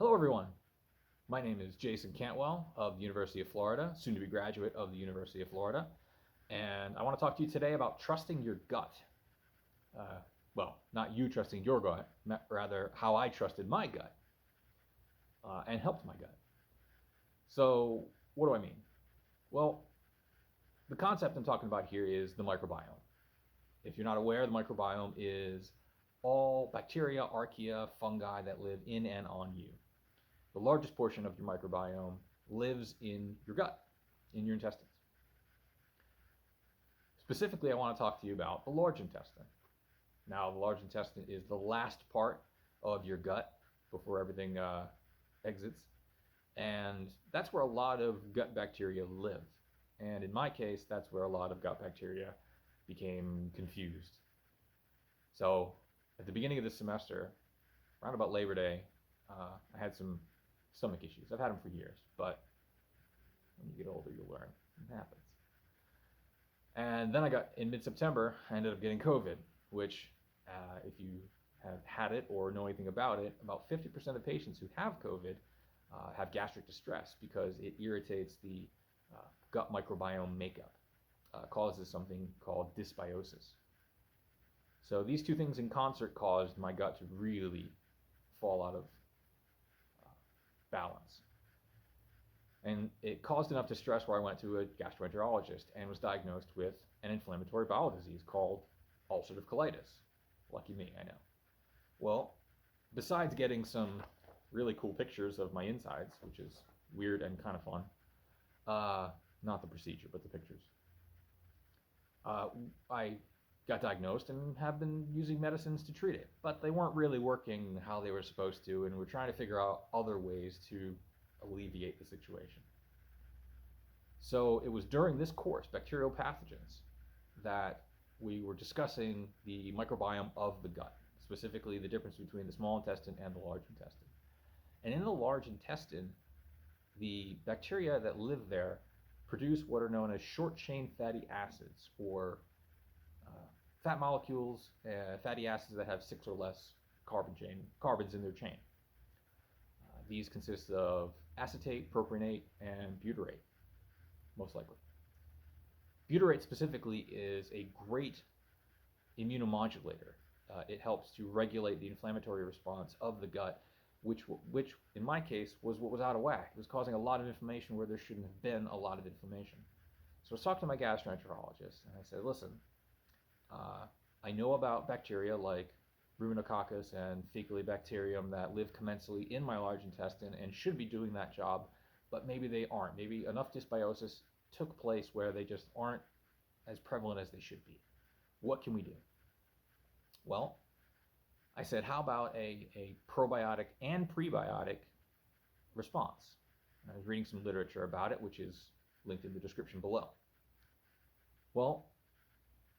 Hello everyone, my name is Jason Cantwell of the University of Florida, soon to be graduate of the University of Florida, and I want to talk to you today about trusting your gut. Well, not you trusting your gut, rather how I trusted my gut and helped my gut. So what do I mean? Well, the concept I'm talking about here is the microbiome. If you're not aware, the microbiome is all bacteria, archaea, fungi that live in and on you. The largest portion of your microbiome lives in your gut, in your intestines. Specifically, I want to talk to you about the large intestine. Now, the large intestine is the last part of your gut before everything exits, and that's where a lot of gut bacteria live. And in my case, that's where a lot of gut bacteria became confused. So, at the beginning of this semester, around about Labor Day, I had some stomach issues. I've had them for years, but when you get older, you'll learn. It happens. And then in mid-September, I ended up getting COVID, which if you have had it or know anything about it, about 50% of patients who have COVID have gastric distress because it irritates the gut microbiome makeup, causes something called dysbiosis. So these two things in concert caused my gut to really fall out of balance. And it caused enough distress where I went to a gastroenterologist and was diagnosed with an inflammatory bowel disease called ulcerative colitis. Lucky me, I know. Well, besides getting some really cool pictures of my insides, which is weird and kind of fun, not the procedure, but the pictures, I got diagnosed and have been using medicines to treat it, but they weren't really working how they were supposed to, and we're trying to figure out other ways to alleviate the situation. So it was during this course, Bacterial Pathogens, that we were discussing the microbiome of the gut, specifically the difference between the small intestine and the large intestine. And in the large intestine, the bacteria that live there produce what are known as short-chain fatty acids, or fat molecules, fatty acids that have 6 or less carbons in their chain. These consist of acetate, propionate, and butyrate, most likely. Butyrate specifically is a great immunomodulator. It helps to regulate the inflammatory response of the gut, which in my case was what was out of whack. It was causing a lot of inflammation where there shouldn't have been a lot of inflammation. So I was talking to my gastroenterologist, and I said, listen, I know about bacteria like Ruminococcus and Faecalibacterium that live commensally in my large intestine and should be doing that job, but maybe they aren't. Maybe enough dysbiosis took place where they just aren't as prevalent as they should be. What can we do? Well, I said, how about a probiotic and prebiotic response? And I was reading some literature about it, which is linked in the description below. Well,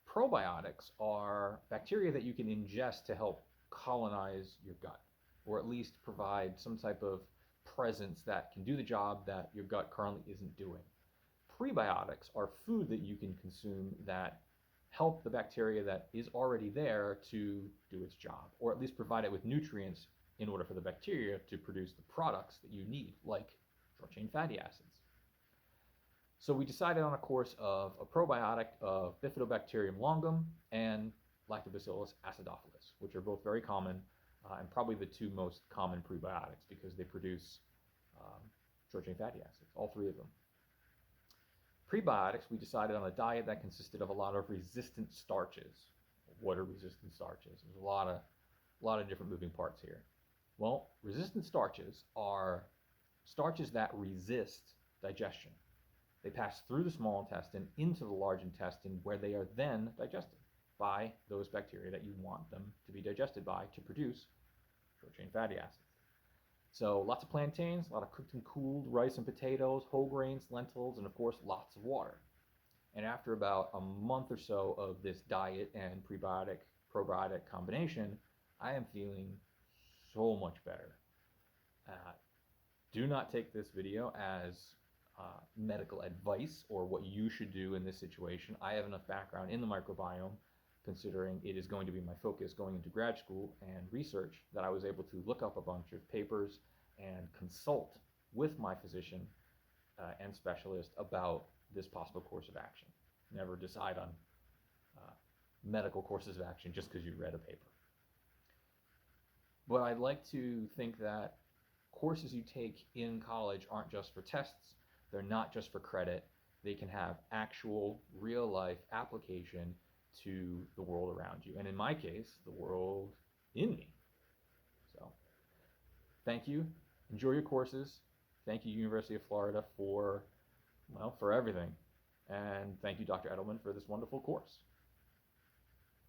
probiotics are bacteria that you can ingest to help colonize your gut, or at least provide some type of presence that can do the job that your gut currently isn't doing. Prebiotics are food that you can consume that help the bacteria that is already there to do its job, or at least provide it with nutrients in order for the bacteria to produce the products that you need, like short-chain fatty acids. So we decided on a course of a probiotic of Bifidobacterium longum and Lactobacillus acidophilus, which are both very common and probably the two most common prebiotics because they produce short-chain fatty acids, all three of them. Prebiotics, we decided on a diet that consisted of a lot of resistant starches. What are resistant starches? There's a lot of different moving parts here. Well, resistant starches are starches that resist digestion. They pass through the small intestine into the large intestine, where they are then digested by those bacteria that you want them to be digested by to produce short-chain fatty acids. So lots of plantains, a lot of cooked and cooled rice and potatoes, whole grains, lentils, and of course lots of water. And after about a month or so of this diet and probiotic combination, I am feeling so much better. Do not take this video as medical advice or what you should do in this situation. I have enough background in the microbiome, considering it is going to be my focus going into grad school and research, that I was able to look up a bunch of papers and consult with my physician and specialist about this possible course of action. Never decide on medical courses of action just because you read a paper. But I'd like to think that courses you take in college aren't just for tests, they're not just for credit, they can have actual real-life application to the world around you, and in my case, the world in me. So, thank you. Enjoy your courses. Thank you, University of Florida, for everything. And thank you, Dr. Edelman, for this wonderful course.